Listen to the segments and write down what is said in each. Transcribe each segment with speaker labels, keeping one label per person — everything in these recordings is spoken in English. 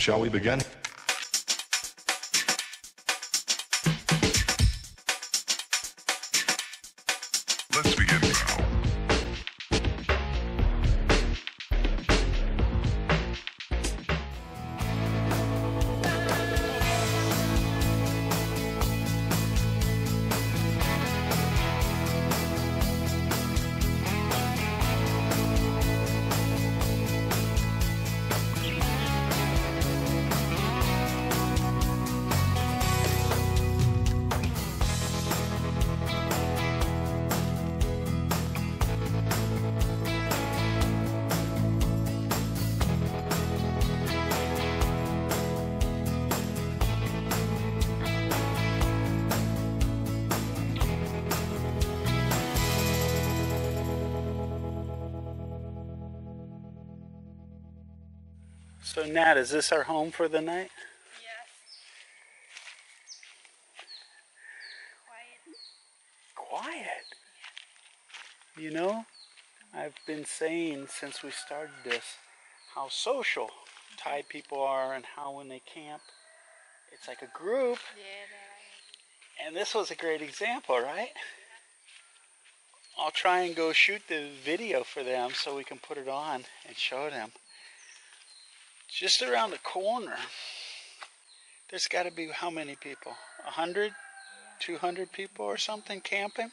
Speaker 1: shall we begin? Let's begin now.
Speaker 2: So Nat, is this our home for the night?
Speaker 3: Yes. Quiet.
Speaker 2: Quiet? You know, I've been saying since we started this how social Thai people are and how when they camp, it's like a group.
Speaker 3: Yeah,
Speaker 2: And this was a great example, right? I'll try and go shoot the video for them so we can put it on and show them. Just around the corner, there's got to be how many people? 100, 200 people or something camping?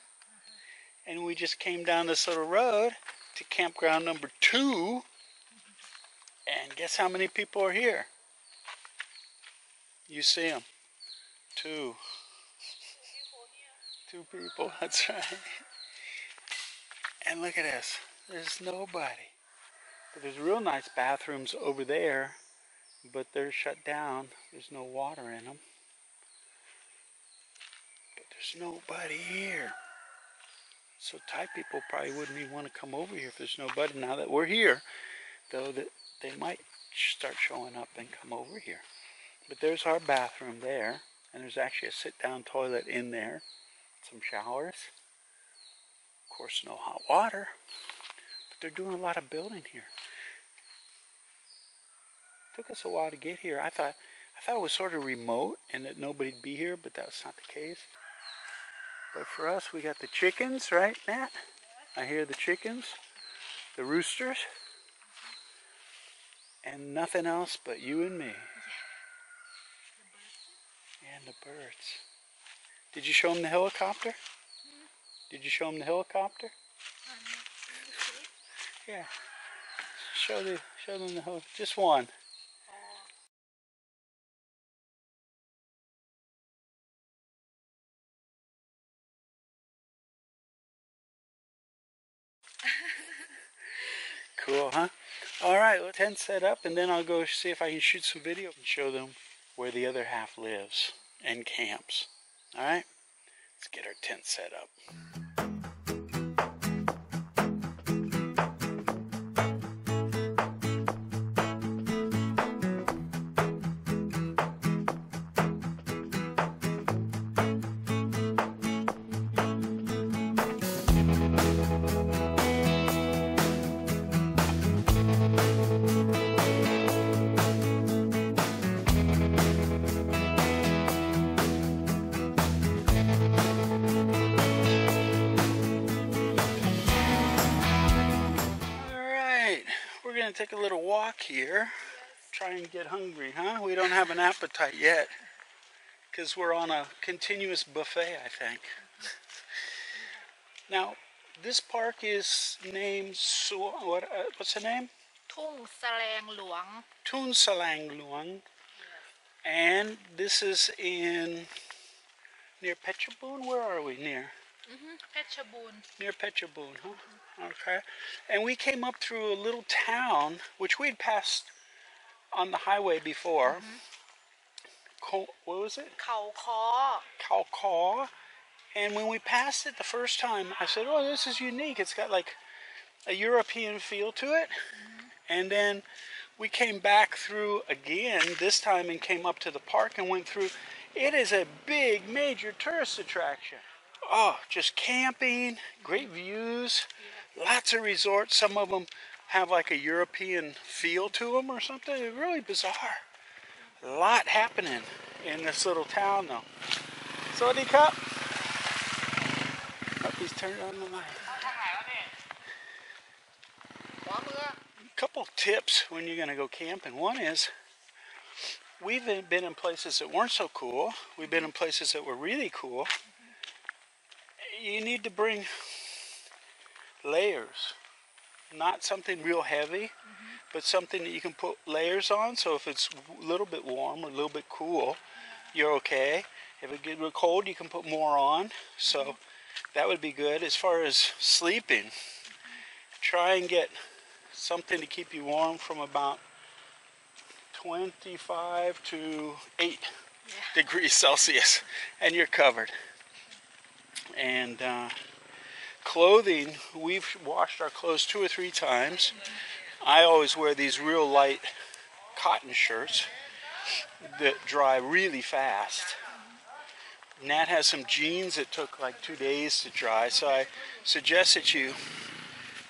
Speaker 2: And we just came down this little road to campground number 2. And guess how many people are here? You see them. 2. 2 people, that's right. And look at this. There's nobody. But there's real nice bathrooms over there, but they're shut down. There's no water in them. But there's nobody here. So Thai people probably wouldn't even want to come over here if there's nobody. Now that we're here, though, that they might start showing up and come over here. But there's our bathroom there, and there's actually a sit-down toilet in there. Some showers. Of course, no hot water. But they're doing a lot of building here. Took us a while to get here. I thought it was sort of remote and that nobody'd be here, but that's not the case. But for us, we got the chickens, right, Nat? I hear the chickens, the roosters, and nothing else but you and me. And the birds. Did you show them the helicopter? Did you show them the helicopter? Yeah. Show them the helicopter. Just one. Cool, huh? All right, well, tent set up, and then I'll go see if I can shoot some video and show them where the other half lives and camps. All right? Let's get our tent set up. Take a little walk here. Try and get hungry, huh? We don't have an appetite yet because we're on a continuous buffet, I think. Now, this park is named what's the name?
Speaker 3: Thung Salaeng Luang.
Speaker 2: Thung Salaeng Luang. And this is near Phetchabun. Where are we near?
Speaker 3: Phetchabun.
Speaker 2: Near Phetchabun, huh? Okay. And we came up through a little town, which we'd passed on the highway before. What was it?
Speaker 3: Khao Kor.
Speaker 2: Khao Kor. And when we passed it the first time, I said, oh, this is unique. It's got like a European feel to it. And then we came back through again this time and came up to the park and went through. It is a big, major tourist attraction. Oh, just camping, great views, lots of resorts. Some of them have like a European feel to them or something. It's really bizarre. A lot happening in this little town though. Sawadee Cup. Oh, he's turned on the mic. A couple tips when you're going to go camping. One is, we've been in places that weren't so cool. We've been in places that were really cool. You need to bring layers. Not something real heavy, but something that you can put layers on. So if it's a little bit warm or a little bit cool, you're okay. If it gets real cold, you can put more on. So that would be good. As far as sleeping, try and get something to keep you warm from about 25 to 8 degrees Celsius, and you're covered. And clothing, we've washed our clothes 2 or 3 times. I always wear these real light cotton shirts that dry really fast. Nat has some jeans that took like 2 days to dry, so I suggest that you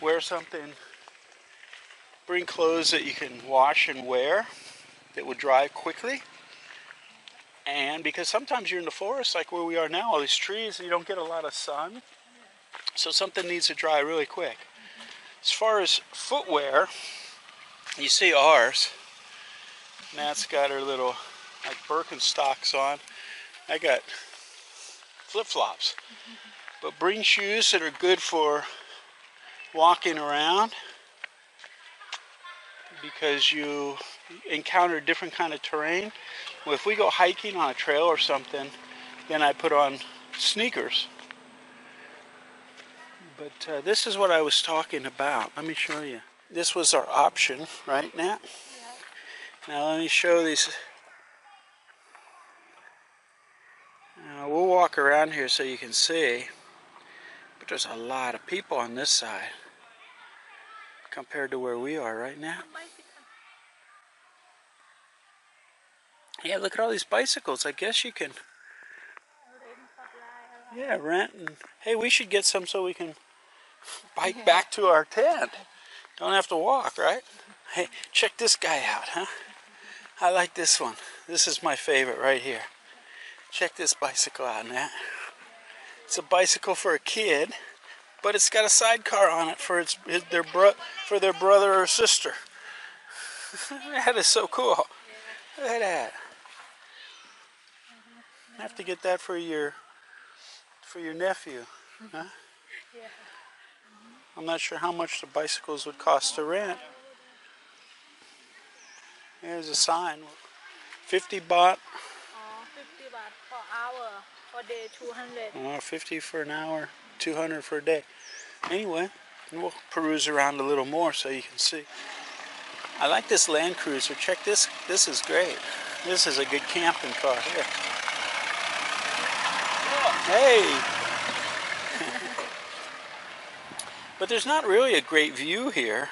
Speaker 2: wear something, bring clothes that you can wash and wear that will dry quickly. And because sometimes you're in the forest like where we are now, all these trees, you don't get a lot of sun. So something needs to dry really quick. As far as footwear, you see ours. Nat's got her little like Birkenstocks on. I got flip-flops. But bring shoes that are good for walking around, because you encounter different kind of terrain. Well, if we go hiking on a trail or something, then I put on sneakers. But this is what I was talking about. Let me show you. This was our option, right, Nat? Now let me show these. We'll walk around here so you can see. But there's a lot of people on this side compared to where we are right now. Yeah, look at all these bicycles. I guess you can, yeah, rent. And hey, we should get some so we can bike back to our tent. Don't have to walk, right? Hey, check this guy out, huh? I like this one. This is my favorite right here. Check this bicycle out, Nat. It's a bicycle for a kid, but it's got a sidecar on it for their brother or sister. That is so cool. Look at that. I have to get that for your nephew, huh? I'm not sure how much the bicycles would cost to rent. Here's a sign. 50 baht.
Speaker 3: 50 baht per hour, per day 200.
Speaker 2: 50 for an hour, 200 for a day. Anyway, we'll peruse around a little more so you can see. I like this Land Cruiser. Check this. This is great. This is a good camping car here. Hey! But there's not really a great view here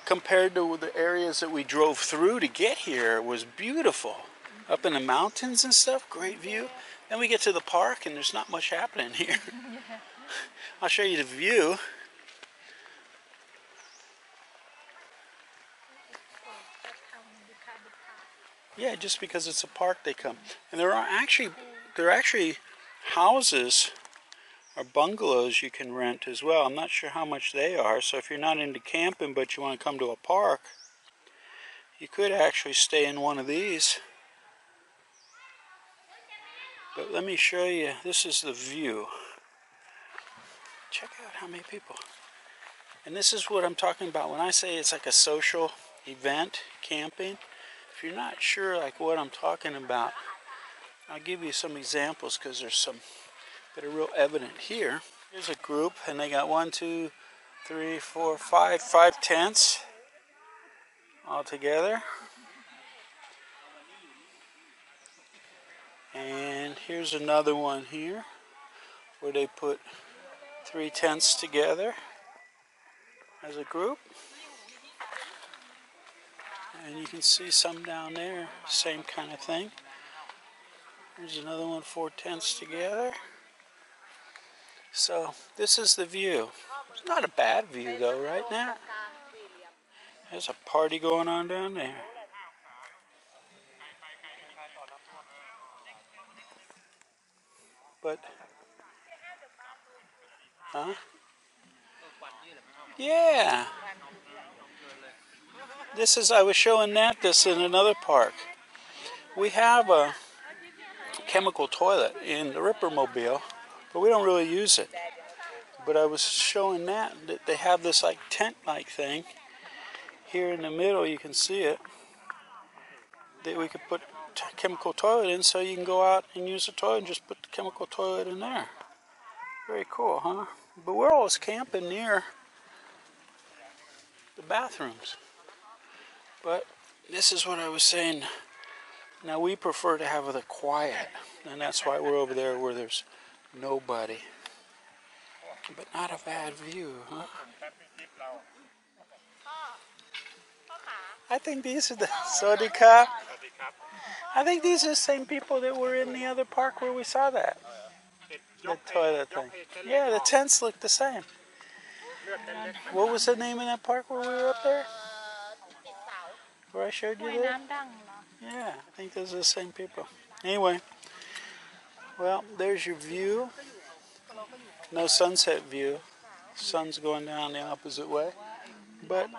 Speaker 2: compared to the areas that we drove through to get here. It was beautiful. Up in the mountains and stuff, great view. Then we get to the park and there's not much happening here. I'll show you the view. Yeah, just because it's a park they come. And there are actually houses or bungalows you can rent as well. I'm not sure how much they are, so if you're not into camping but you want to come to a park, you could actually stay in one of these. But let me show you, this is the view. Check out how many people. And this is what I'm talking about when I say it's like a social event, camping. If you're not sure like what I'm talking about, I'll give you some examples because there's some that are real evident here. Here's a group and they got 1, 2, 3, 4, 5 tents all together. And here's another one here where they put 3 tents together as a group. And you can see some down there, same kind of thing. Here's another one, 4 tents together. So this is the view. It's not a bad view though, right now. There's a party going on down there. But, huh? Yeah. This is, I was showing Nat this in another park. We have a chemical toilet in the Rippermobile, but we don't really use it. But I was showing Nat that they have this like tent-like thing. Here in the middle, you can see it. That we could put chemical toilet in, so you can go out and use the toilet and just put the chemical toilet in there. Very cool, huh? But we're always camping near the bathrooms. But this is what I was saying. Now we prefer to have the quiet, and that's why we're over there where there's nobody. But not a bad view, huh? I think these are the Sodika. I think these are the same people that were in the other park where we saw that. The toilet thing. Yeah, the tents look the same. What was the name of that park where we were up there? Where I showed you there? Yeah, I think those are the same people. Anyway, well, there's your view. No sunset view. Sun's going down the opposite way. But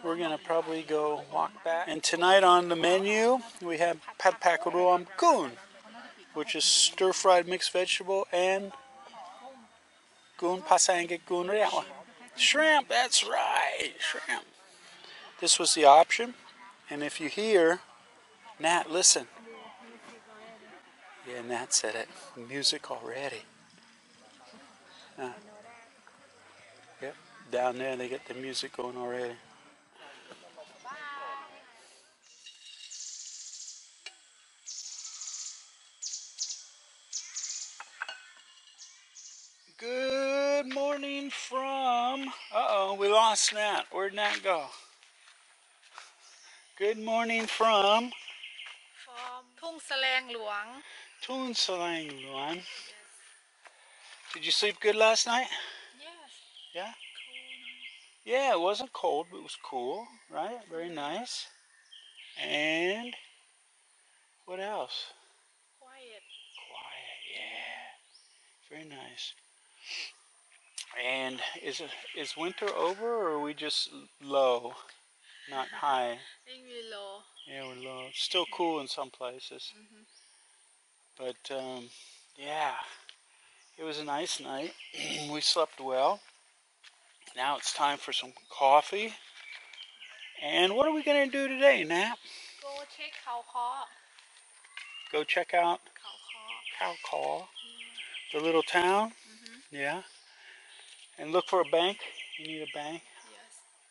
Speaker 2: we're going to probably go walk back. And tonight on the menu, we have pat pak ruam kun, which is stir-fried mixed vegetable, and kun pasangit kun rewa. Shrimp, that's right, shrimp. This was the option. And if you hear, Nat, listen. Yeah, Nat said it. Music already. Yep, down there they get the music going already. Good morning from... Uh-oh, we lost Nat. Where'd Nat go? Good morning from...
Speaker 3: Thung Salaeng Luang.
Speaker 2: Thung, Salaeng, Luang. Did you sleep good last night?
Speaker 3: Yes.
Speaker 2: Yeah? Yeah, it wasn't cold, but it was cool, right? Very nice. And what else?
Speaker 3: Quiet.
Speaker 2: Quiet, yeah. Very nice. And is winter over, or are we just low, not high?
Speaker 3: I think we're low.
Speaker 2: Yeah, we're low. Still cool in some places. But, yeah, it was a nice night. We slept well. Now it's time for some coffee. And what are we going to do today, Nat?
Speaker 3: Go check Khao Kor.
Speaker 2: Go check out
Speaker 3: Khao
Speaker 2: Khao Kor, the little town. Yeah. And look for a bank. You need a bank.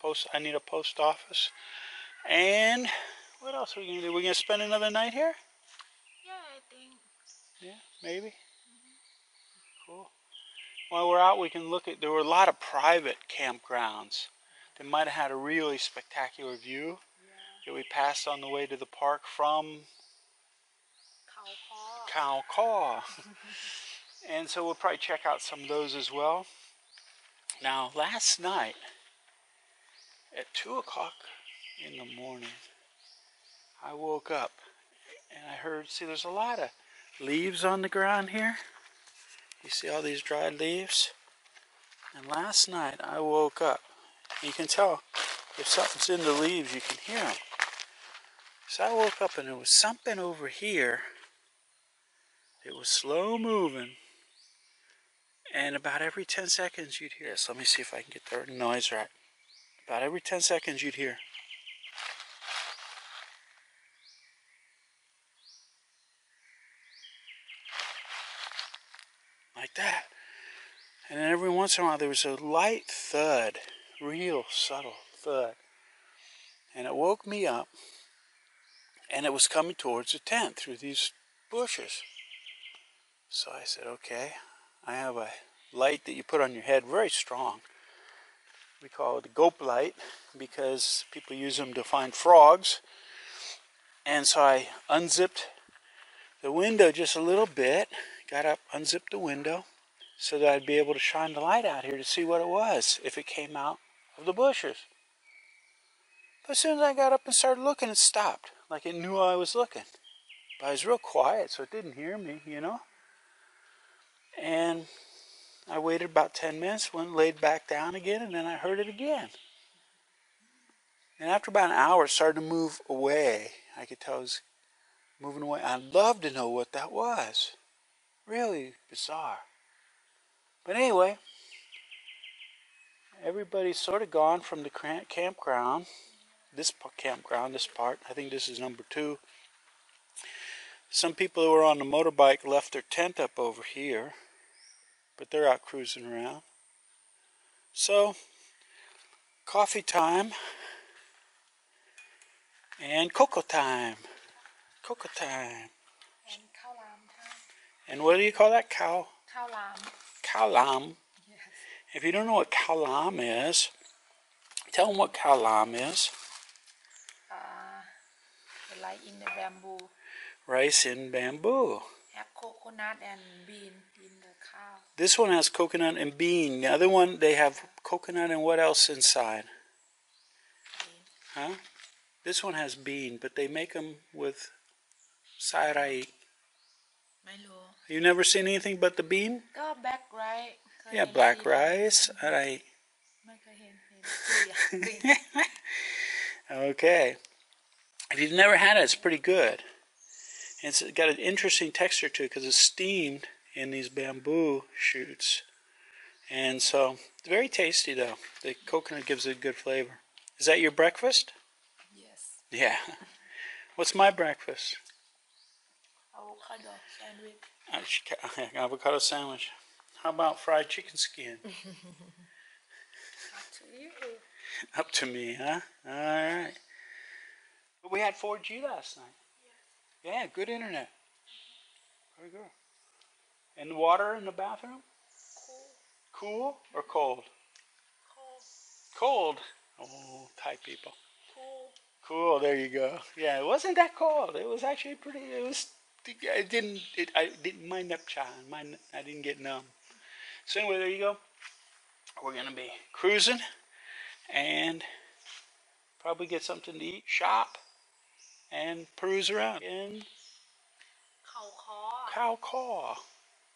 Speaker 3: Yes.
Speaker 2: I need a post office. And what else are we going to do? We're going to spend another night here?
Speaker 3: Yeah, I think.
Speaker 2: Yeah, maybe. Cool. While we're out, we can look at, there were a lot of private campgrounds that might have had a really spectacular view that we passed on the way to the park from Khao Kor. And so we'll probably check out some of those as well. Now, last night at 2 o'clock in the morning, I woke up and I heard, see, there's a lot of leaves on the ground here. You see all these dried leaves? And last night I woke up. You can tell if something's in the leaves, you can hear them. So I woke up and there was something over here. It was slow moving. And about every 10 seconds you'd hear this. Let me see if I can get the noise right. About every 10 seconds you'd hear. Like that. And then every once in a while there was a light thud. Real subtle thud. And it woke me up. And it was coming towards the tent through these bushes. So I said, okay, I have a light that you put on your head, very strong. We call it a gope light because people use them to find frogs. And so I unzipped the window just a little bit, got up, unzipped the window so that I'd be able to shine the light out here to see what it was if it came out of the bushes. But as soon as I got up and started looking, it stopped, like it knew I was looking. But it was real quiet, so it didn't hear me, you know. And I waited about 10 minutes, went laid back down again, and then I heard it again. And after about an hour, it started to move away. I could tell it was moving away. I'd love to know what that was. Really bizarre. But anyway, everybody's sort of gone from the campground. This campground, this part. I think this is number 2. Some people who were on the motorbike left their tent up over here, but they're out cruising around. So, coffee time and cocoa time. Cocoa time.
Speaker 3: And khao lam time.
Speaker 2: And what do you call that? Khao?
Speaker 3: Khao lam.
Speaker 2: Khao lam.
Speaker 3: Yes.
Speaker 2: If you don't know what khao lam is, tell them what khao lam is.
Speaker 3: Like in the bamboo.
Speaker 2: Rice in bamboo.
Speaker 3: Have coconut and bean in the cow.
Speaker 2: This one has coconut and bean. The other one, they have coconut and what else inside?
Speaker 3: Bean.
Speaker 2: Huh? This one has bean, but they make them with sarai.
Speaker 3: Milo.
Speaker 2: You never seen anything but the bean?
Speaker 3: Go black rice.
Speaker 2: Yeah, black rice. Sarai. Okay. If you've never had it, it's pretty good. It's got an interesting texture to it because it's steamed in these bamboo shoots. And so, it's very tasty though. The coconut gives it a good flavor. Is that your breakfast?
Speaker 3: Yes.
Speaker 2: Yeah. What's my breakfast?
Speaker 3: Avocado sandwich.
Speaker 2: Avocado sandwich. How about fried chicken skin?
Speaker 3: Up to you.
Speaker 2: Up to me, huh? Alright. But we had 4G last night. Yeah, good internet. Very good. And the water in the bathroom? Cool or cold? Cold. Oh, Thai people. Cool. There you go. Yeah, it wasn't that cold. It was actually pretty. I didn't mind up chan. I didn't get numb. So anyway, there you go. We're gonna be cruising and probably get something to eat, shop, and peruse around in
Speaker 3: Khao Kor.
Speaker 2: Khao Kor.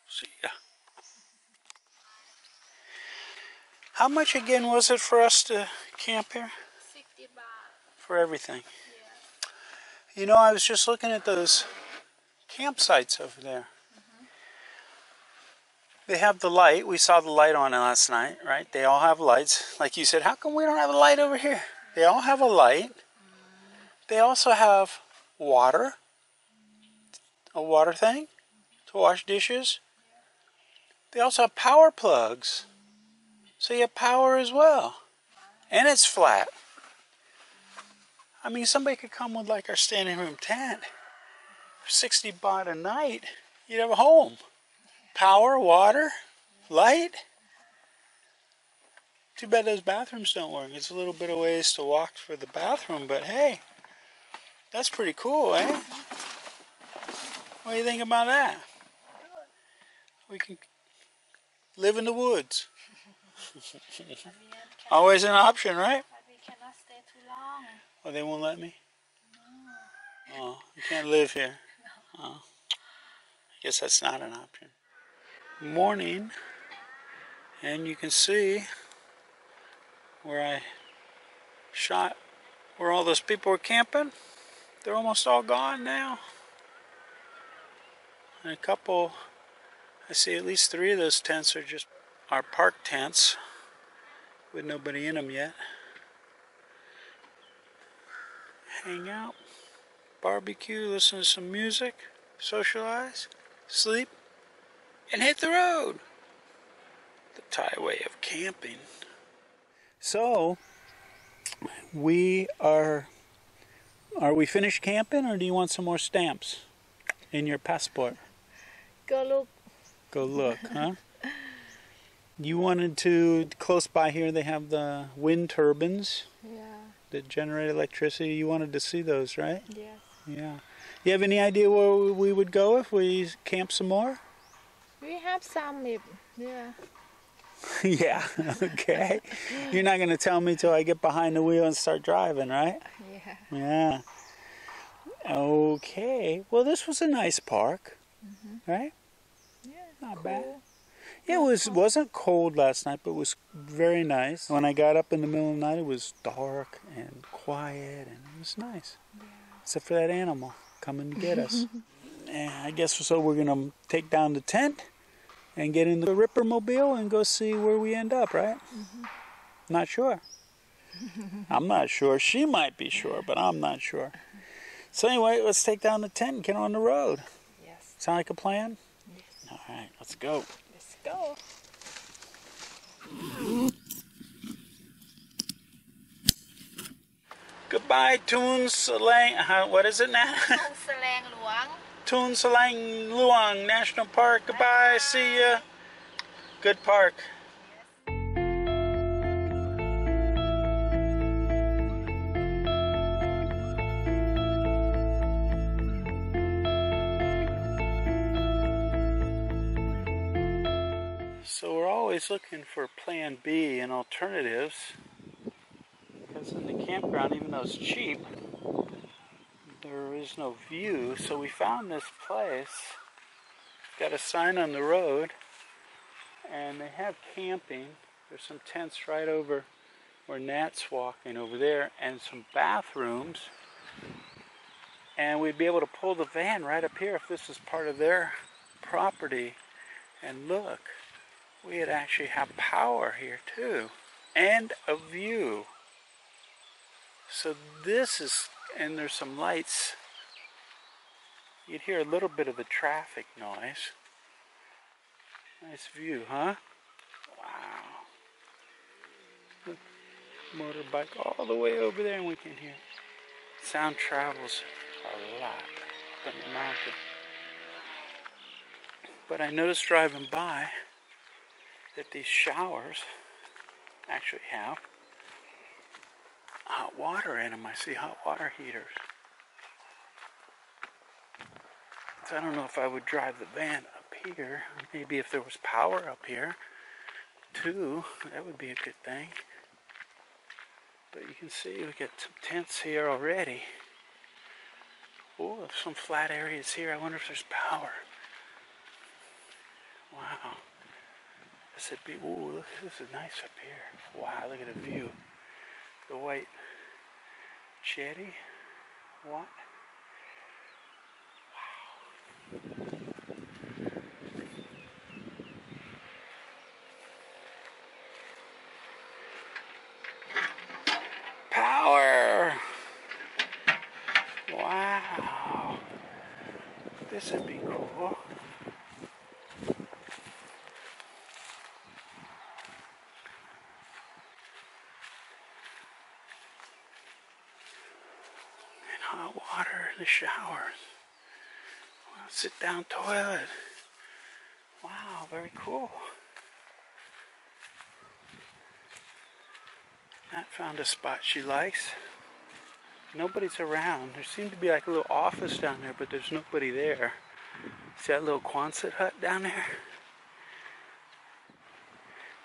Speaker 2: See ya. How much again was it for us to camp here?
Speaker 3: 60 baht.
Speaker 2: For everything.
Speaker 3: Yeah.
Speaker 2: You know, I was just looking at those campsites over there. They have the light. We saw the light on it last night, right? They all have lights. Like you said, how come we don't have a light over here? They all have a light. They also have water. A water thing to wash dishes. They also have power plugs. So you have power as well. And it's flat. I mean, somebody could come with like our standing room tent. For 60 baht a night, you'd have a home. Power, water, light. Too bad those bathrooms don't work. It's a little bit of ways to walk for the bathroom, but hey, that's pretty cool, eh? What do you think about that? We can live in the woods. Always an option, right?
Speaker 3: But we cannot stay too long.
Speaker 2: Oh, they won't let me?
Speaker 3: No.
Speaker 2: Oh, you can't live here. Oh, I guess that's not an option. Morning, and you can see where I shot where all those people were camping. They're almost all gone now. And a couple, I see at least 3 of those tents are just our park tents with nobody in them yet. Hang out, barbecue, listen to some music, socialize, sleep, and hit the road. The Thai way of camping. So, we are we finished camping, or do you want some more stamps in your passport?
Speaker 3: Go look.
Speaker 2: Go look, huh? You wanted to, close by here they have the wind turbines.
Speaker 3: Yeah.
Speaker 2: That generate electricity. You wanted to see those, right?
Speaker 3: Yes.
Speaker 2: Yeah. You have any idea where we would go if we camp some more?
Speaker 3: We have some. Yeah.
Speaker 2: Yeah, okay. You're not going to tell me till I get behind the wheel and start driving, right?
Speaker 3: Yeah.
Speaker 2: Yeah. Okay. Well, this was a nice park, right?
Speaker 3: Yeah.
Speaker 2: Not
Speaker 3: cool.
Speaker 2: bad. Yeah, wasn't cold last night, but it was very nice. When I got up in the middle of the night, it was dark and quiet, and it was nice.
Speaker 3: Yeah.
Speaker 2: Except for that animal coming to get us. And I guess so we're going to take down the tent and get in the Ripper Mobile and go see where we end up, right? Not sure. I'm not sure. She might be sure, but I'm not sure. So anyway, let's take down the tent and get on the road.
Speaker 3: Yes.
Speaker 2: Sound like a plan?
Speaker 3: Yes.
Speaker 2: All right, let's go.
Speaker 3: Let's go.
Speaker 2: Goodbye, Thung, Salaeng. What is it now?
Speaker 3: Salaeng, Luang.
Speaker 2: Thung, Salaeng, Luang National Park. Goodbye. See ya. Good park. So we're always looking for plan B and alternatives, because in the campground, even though it's cheap, there is no view. So we found this place. It's got a sign on the road, and they have camping. There's some tents right over where Nat's walking over there, and some bathrooms. And we'd be able to pull the van right up here if this is part of their property. And look, we'd actually have power here too, and a view. So this is, and there's some lights. You'd hear a little bit of the traffic noise. Nice view, huh? Wow. Look, motorbike all the way over there, and we can hear. Sound travels a lot up in the mountain. But I noticed driving by that these showers actually have hot water in them. I see hot water heaters. So I don't know if I would drive the van up here. Maybe if there was power up here too, that would be a good thing. But you can see we got some tents here already. Oh, there's some flat areas here. I wonder if there's power. Wow. This would be, ooh, look, this is nice up here. Wow, look at the view. The white jetty. What? Wow. Power! Wow. This would be cool. Hot water in the showers. Wow, sit down toilet. Wow, very cool. Nat found a spot she likes. Nobody's around. There seemed to be like a little office down there, but there's nobody there. See that little Quonset hut down there?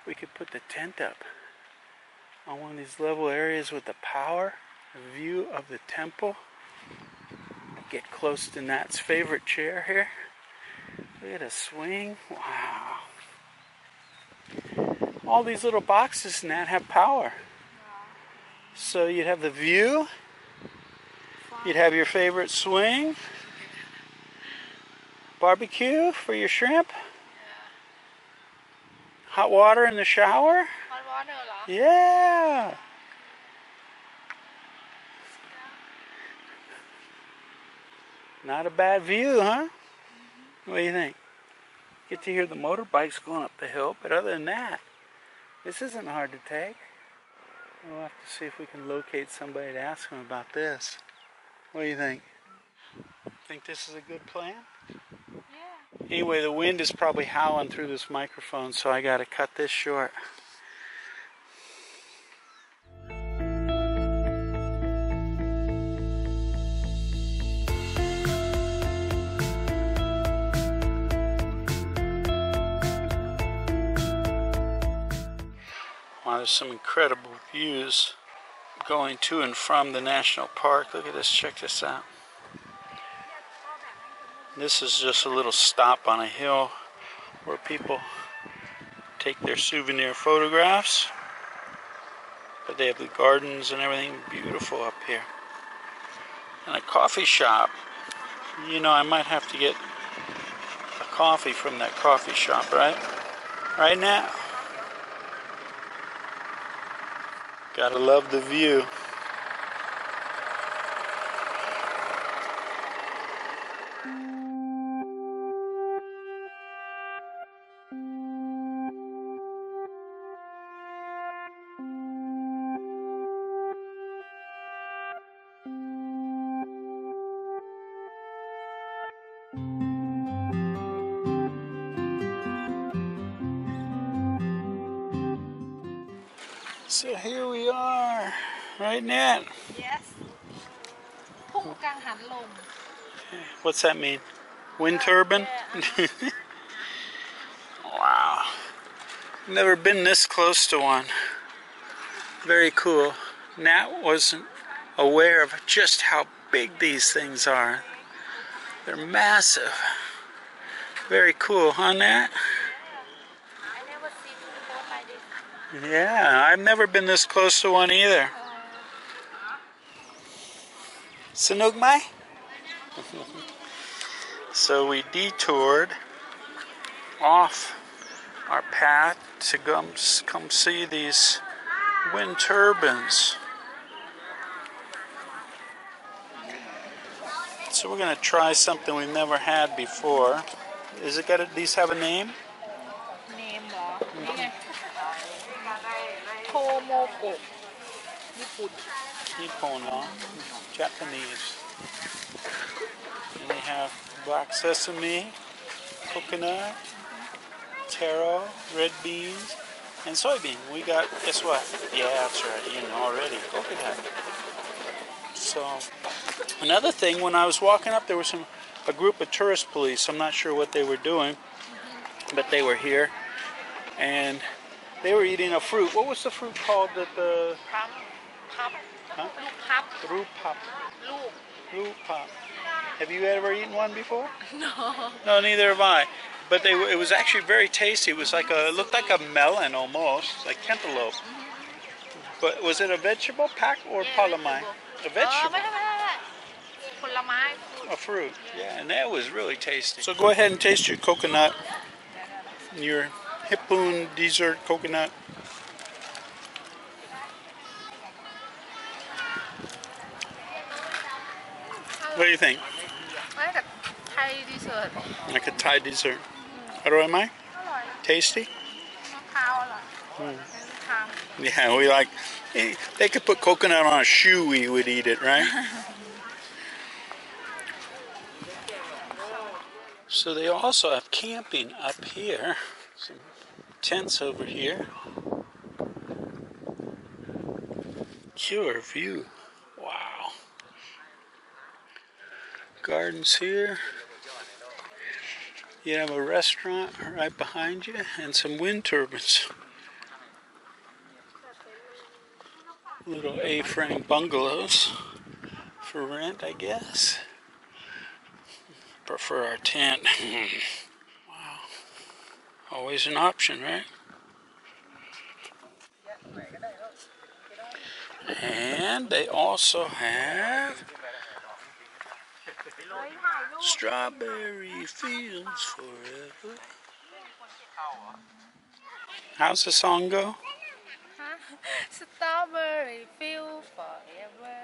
Speaker 2: We could put the tent up on one of these level areas with the power, a view of the temple. Get close to Nat's favorite chair here. Look at a swing. Wow. All these little boxes, Nat, have power. So you'd have the view. You'd have your favorite swing. Barbecue for your shrimp. Hot water in the shower.
Speaker 3: Hot water,เหรอ?
Speaker 2: Yeah. Not a bad view, huh? What do you think? Get to hear the motorbikes going up the hill, but other than that, this isn't hard to take. We'll have to see if we can locate somebody to ask them about this. What do you think? Think this is a good plan?
Speaker 3: Yeah.
Speaker 2: Anyway, the wind is probably howling through this microphone, so I got to cut this short. Wow, there's some incredible views going to and from the national park. Look at this, check this out. This is just a little stop on a hill where people take their souvenir photographs. But they have the gardens and everything beautiful up here. And a coffee shop. You know, I might have to get a coffee from that coffee shop, right? Right now. Gotta love the view. So here we are, right, Nan?
Speaker 3: Yes. Thung Kang Han Lom.
Speaker 2: What's that mean? Wind turbine?
Speaker 3: Yeah.
Speaker 2: Wow. Never been this close to one. Very cool. Nat wasn't aware of just how big these things are. They're massive. Very cool, huh, Nat?
Speaker 3: I never seen boat like this.
Speaker 2: Yeah, I've never been this close to one either. Sanuk Mai? So we detoured off our path to come see these wind turbines. So we're going to try something we've never had before. Is it got these have a name?
Speaker 3: Name เหรอ นี่ไง Tomoko ญี่ปุ่น
Speaker 2: Nippon, huh? Japanese. And they have black sesame, coconut, taro, red beans, and soybean. We got, guess what? Yeah, that's right, you know already, coconut. So, another thing, when I was walking up, there was a group of tourist police. I'm not sure what they were doing, but they were here, and they were eating a fruit. What was the fruit called that the...
Speaker 3: พับ
Speaker 2: Huh?
Speaker 3: ลูกพับ
Speaker 2: Rupap.
Speaker 3: ลูก
Speaker 2: Rupap. Have you ever eaten one before?
Speaker 3: no
Speaker 2: No, neither have I. But it was actually very tasty. It was like it looked like a melon almost, like cantaloupe. But was it a vegetable pack or palamai? A
Speaker 3: ไม่
Speaker 2: vegetable.
Speaker 3: ผลไม้
Speaker 2: A fruit. Yeah, and that was really tasty. So go ahead and taste your coconut, your Hippoon dessert coconut. What do you think?
Speaker 3: ไม่กับไทยดีเซอร์
Speaker 2: Like a Thai dessert. Aroy mai?
Speaker 3: อร่อย
Speaker 2: Tasty?
Speaker 3: มะพร้าวอร่อยทาง
Speaker 2: Yeah, we like. They could put coconut on a shoe, we would eat it, right? So they also have camping up here. Some tents over here. Killer view. Wow. Gardens here. You have a restaurant right behind you and some wind turbines. Little A-frame bungalows for rent, I guess. Prefer our tent. Wow. Always an option, right? And they also have strawberry fields forever. How's the song go?
Speaker 3: Strawberry field forever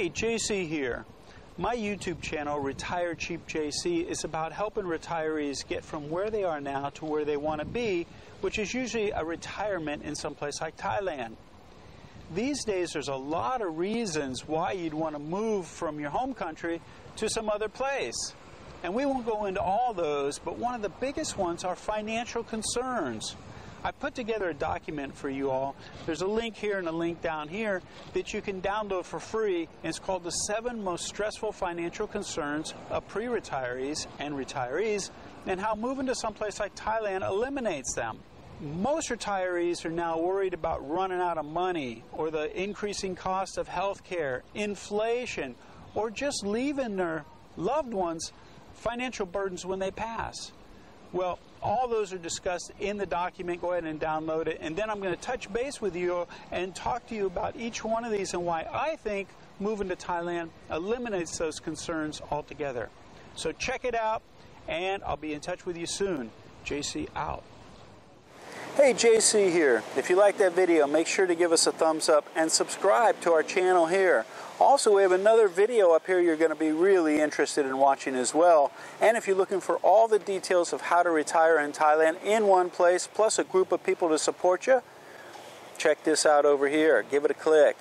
Speaker 2: Hey, JC here. My YouTube channel, retirecheapjc, is about helping retirees get from where they are now to where they want to be, which is usually a retirement in some place like Thailand. these days there's a lot of reasons why you'd want to move from your home country to some other place. And we won't go into all those, but one of the biggest ones are financial concerns. I put together a document for you all. There's a link here and a link down here that you can download for free. And it's called The 7 Most Stressful Financial Concerns of Pre-Retirees and Retirees, and how moving to someplace like Thailand eliminates them. Most retirees are now worried about running out of money, or the increasing cost of health care, inflation, or just leaving their loved ones financial burdens when they pass. Well, all those are discussed in the document. Go ahead and download it. And then I'm going to touch base with you and talk to you about each one of these and why I think moving to Thailand eliminates those concerns altogether. So check it out, and I'll be in touch with you soon. JC out. Hey, JC here. If you like that video, make sure to give us a thumbs up and subscribe to our channel here. Also, we have another video up here you're going to be really interested in watching as well. And if you're looking for all the details of how to retire in Thailand in one place, plus a group of people to support you, check this out over here. Give it a click.